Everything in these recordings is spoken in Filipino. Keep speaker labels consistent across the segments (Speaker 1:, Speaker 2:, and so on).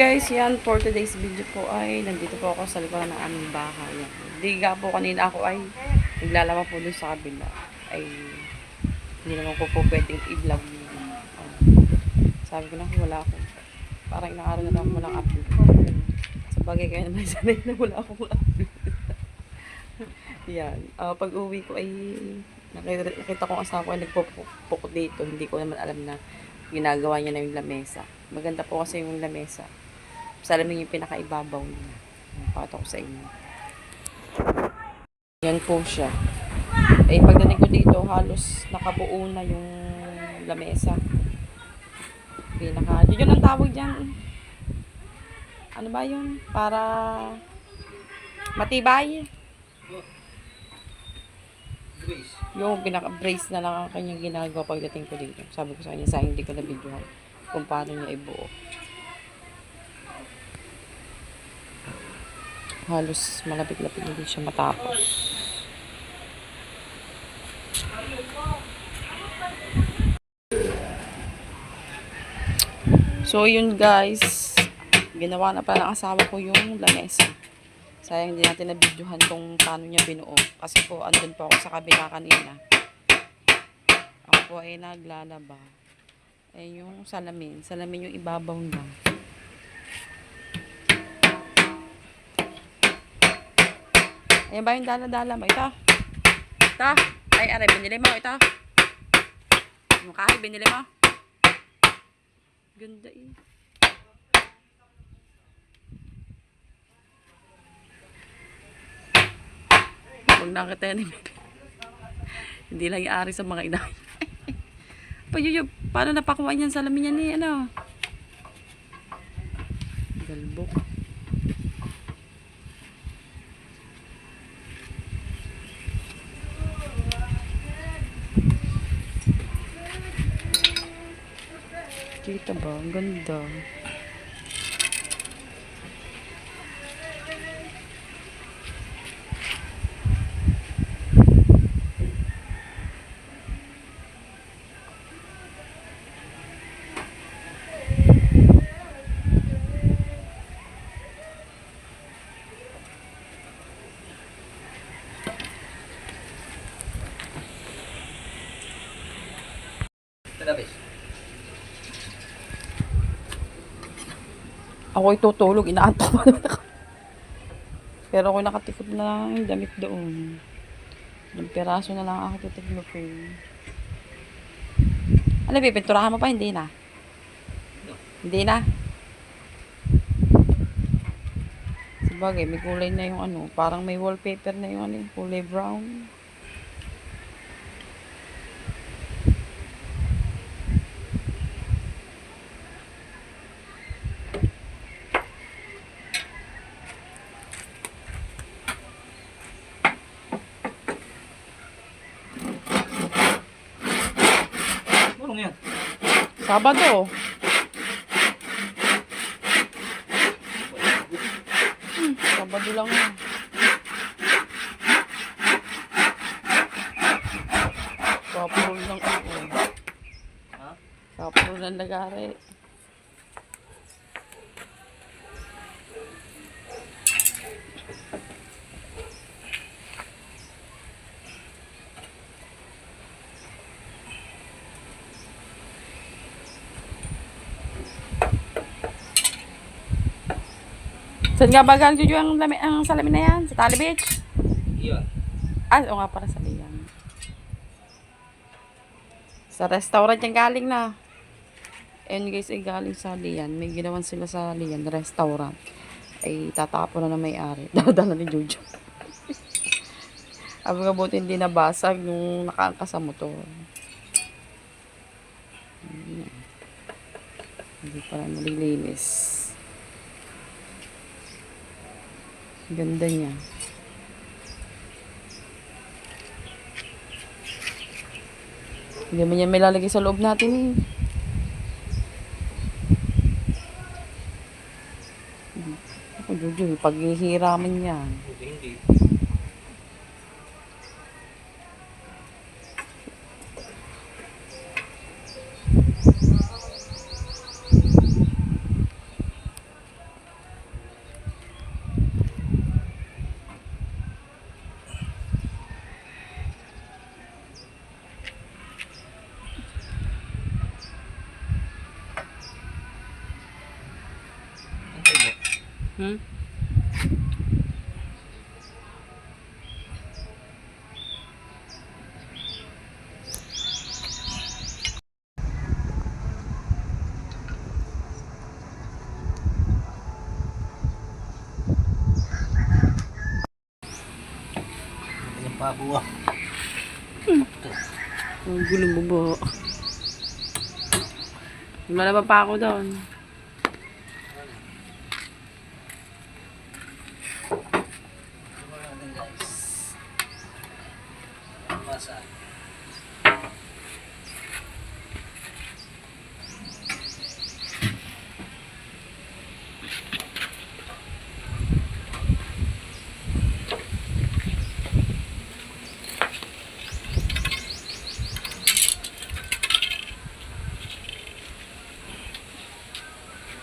Speaker 1: guys, yan for today's video po ay nandito po ako sa likuran ng aming bahay. Diga po kanina ako ay naglalaba po dun sa kabila. Ay hindi naman ko po pwedeng i-vlog. Sabi ko na wala ako. Parang ilang araw na lang walang upload. Sa bagay kayo naman sanay na wala akong upload. Yan. Pag uwi ko ay nakita ko ang asawa ko ay nagpupuk dito. Hindi ko naman alam na ginagawa niya na yung lamesa. Maganda po kasi yung lamesa. Salamin yung pinakaibabaw niya. Pakita ko sa inyo. Yan po siya. Eh, pagdating ko dito, halos nakabuo na yung lamesa. Yun ang tawag dyan. Ano ba yun? Para matibay. Yung pinaka-brace na lang ang kanyang ginagawa pagdating ko dito. Sabi ko sa kanya, sayang hindi ko na videohan kung paano niya ibuo. Halos malapit-lapit hindi siya matapos. So yun guys, ginawa na pala ng asawa ko yung lamesa. Sayang hindi natin na-videohan kung paano niya binuo. Kasi po, andun po ako sa kabila kanina. Ako po ay naglalaba. Eh, yung salamin. Salamin yung ibabaw lang. Ayan ba yung dala-dala mo? Ito. Ito. Ay, aray, binili mo. Ito. Yung kahoy, binili mo. Ganda eh. Huwag nakita yan. Hindi lang i-ari sa mga inay. Payuyub, paano napakuha niyan salamin niya ni ano? Galbok. Kita ba? Ang ganda. Ako'y tutulog, inaantok pa naman ako. Pero ako'y nakatikot na yung damit doon. Yung piraso na lang ako titiglupin. Ano, pipinturahan mo pa? Hindi na. Hindi na. Sabagay, may kulay na yung ano. Parang may wallpaper na yung ano, kulay brown.
Speaker 2: Yan?
Speaker 1: Sabado. Sabado lang yan. Kapuro lang ako.
Speaker 2: Ha?
Speaker 1: Kapuro lang lagari. Saan nga ba galing yung ang salamin na yan? Sa Tali Beach?
Speaker 2: Iyon.
Speaker 1: Ah, o nga para sa Lian. Sa restaurant yung galing na. And guys, ay galing sa Lian. May ginawan sila sa Lian, restaurant. Ay tatapon na may-ari. Dadala ni Jojo. Abi nga buti hindi nabasag nung nakaangkas sa motor. Hindi pa lang nalilinis. Ganda niya. Hindi man yan may lalagay sa loob natin eh. Ako, Jojo, paghihiraman yan.
Speaker 2: Hindi.
Speaker 1: Hmm?
Speaker 2: Yung pabo ah.
Speaker 1: Ang gulong bubo. Malaba pa ako doon.
Speaker 2: Masa.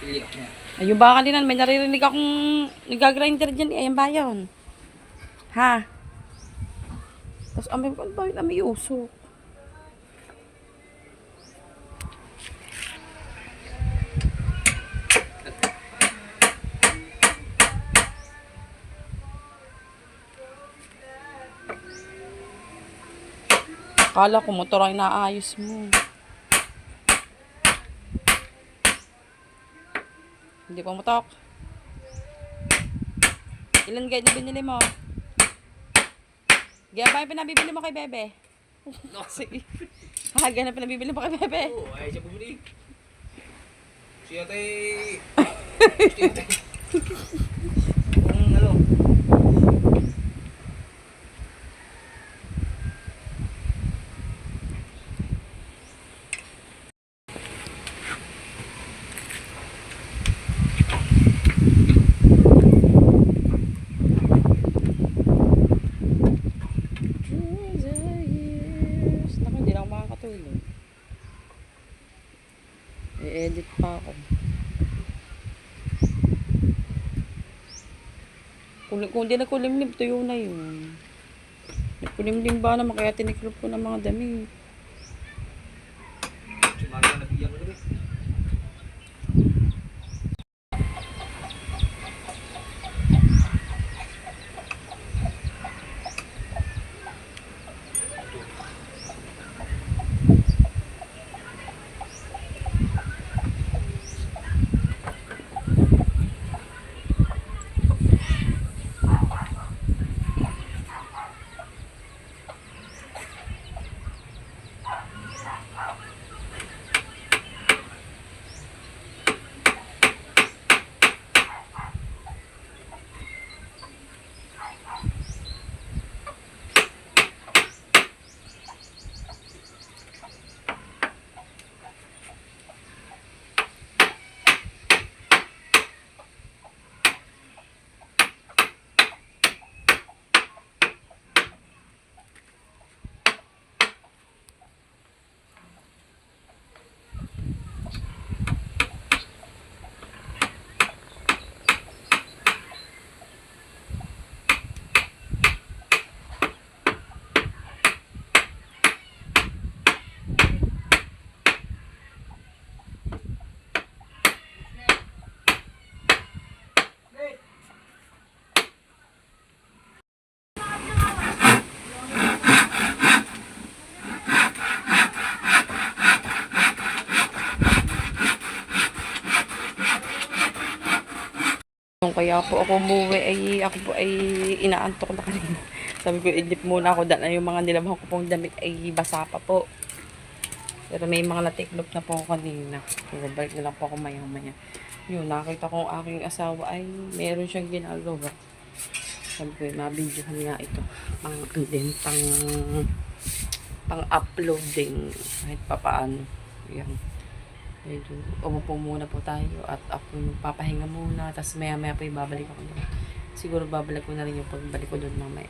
Speaker 2: Pili ako yan.
Speaker 1: Ayun ba kanina, may naririnig akong nagagrinder dyan. Ayan ba yun? Ha? Tapos amoy ko, ano ba yun? Amoy usok. Akala ko motor ang inaayos mo. Hindi pa mutok. Ilan guys na binili mo? Gaya ba yung pinabibili mo kay Bebe? Sige. Ha, gaya na pinabibili mo kay Bebe?
Speaker 2: Oo, ay siya bumili. Siya tay... Kung ano...
Speaker 1: Naku, hindi na ako makakatulog. I-edit pa ako. Kung di nagkulimlim, tuyo na yun. Nagkulimlim ba naman kaya tiniklop ko ng mga dami.
Speaker 2: Sumaga na bigyan ko rin.
Speaker 1: Kaya po ako umuwi ay ako po ay inaantok na kanina. Sabi ko idip muna ako dahil yung mga nilabhan ko pong damit ay basa pa po. Pero may mga natiklop na po ako kanina. So, balik na lang po ako maya-maya. Yun, nakita ko ang aking asawa ay meron siyang ginagawa. Sabi ko, mabidyohan nga ito. Pang uploading kahit papaano. Yan. Medyo, umupo muna po tayo at ako yung papahinga muna. Tapos maya-maya po ibabalik ako doon. Siguro babalik ko na rin yung pagbalik ko doon mamaya.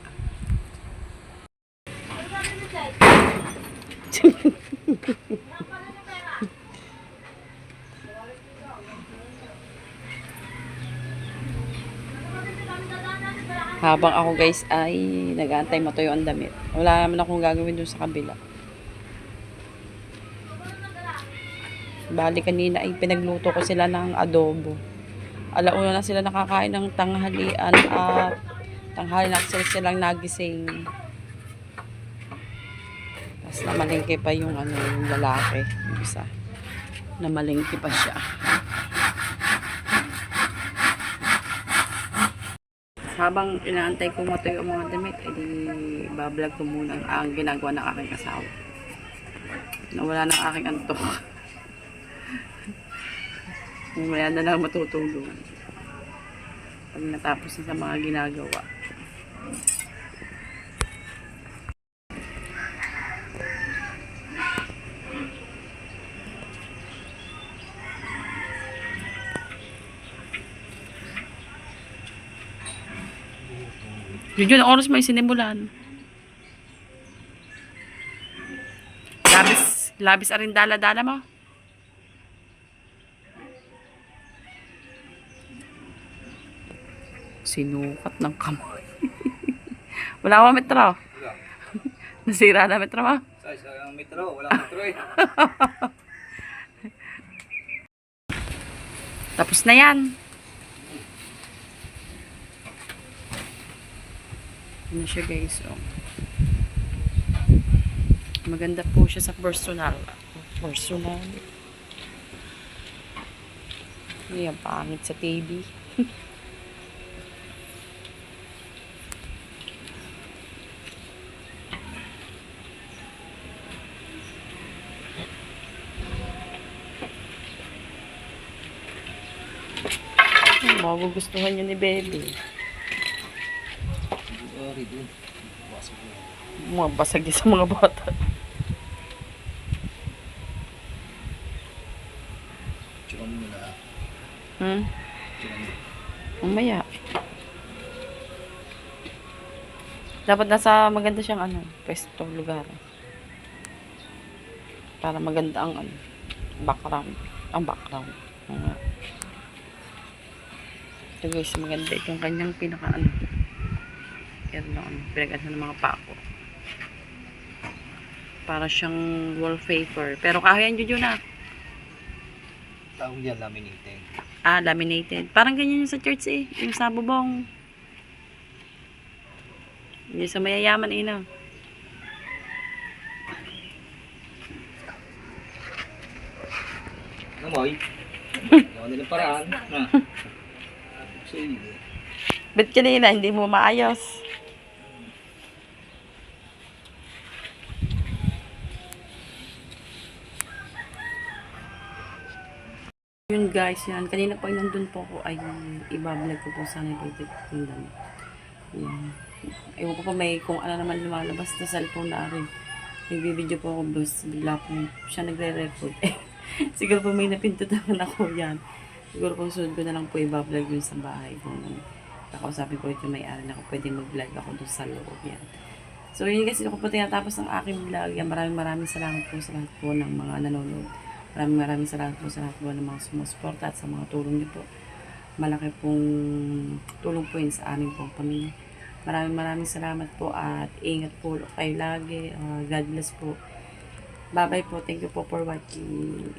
Speaker 1: Habang ako guys ay nag-aantay matuyo ang damit. Wala naman akong gagawin doon sa kabila. Bali kanina ay pinagluto ko sila ng adobo. alauna na sila nakakain ng tanghalian at tanghali na silang nagising. Tapos namalingki pa yung yung lalaki, yung isa. Namalingki pa siya. Habang inaantay ko matuyo yung mga damit, edi bablog ko muna ang ginagawa ng aking asawa. Nawala ng aking antok. Mamaya na lang matutulog. Pag natapos na sa mga ginagawa. Yun, oras may sinimulan. Labis arin dala-dala mo. Sinukat ng kamay. Wala ka metro.
Speaker 2: Wala.
Speaker 1: Nasira na metro mo.
Speaker 2: Sa metro, wala metro eh.
Speaker 1: Tapos na yan. Ano siya guys, oh. Maganda po siya sa personal. Personal. Ayan, pangit sa TV. Magugustuhan yun ni Baby.
Speaker 2: Sorry, dun.
Speaker 1: Mabasag din sa mga bata.
Speaker 2: Tsaka mo nila.
Speaker 1: Mamaya. Dapat nasa maganda siyang pwesto, lugar. Para maganda ang background. Ang background. Ito guys, maganda itong kanyang pinaka yan lang, pinag-ano ng mga pako. Para siyang wallpaper. Pero kahoy yan, Juju na.
Speaker 2: Tawag yan, laminated.
Speaker 1: Laminated. Parang ganyan yung sa church eh. Yung sa bubong. Yung sa mayayaman ina.
Speaker 2: Namoy. Gawa nilang paraan. Na. Sige.
Speaker 1: Ba't kanina hindi mo maayos? Yun guys, yan. Kanina po nandun po ako ay ibablog ko po sana yung damit. Yan. Ewan ko pa may kung ano naman lumalabas na cellphone na rin. Nagbibideo po ako bus. Bigla po siya nagre-record. Siguro po may napintot naman ako yan. Siguro po sunod ko na lang po ibablog yun sa bahay. Kung nakausapin ko ito may-ari na ako pwede mag-vlog ako doon sa loob yan. So yun guys, ito ko po tinatapos ang aking vlog. Yan, maraming salamat po sa lahat po ng mga nanonood. Maraming salamat po sa lahat po ng mga sumusuporta at sa mga tulong niyo po. Malaki pong tulong po yun sa aming pong pamilya. Maraming salamat po at ingat po kayo lagi. God bless po. Bye bye po. Thank you po for watching.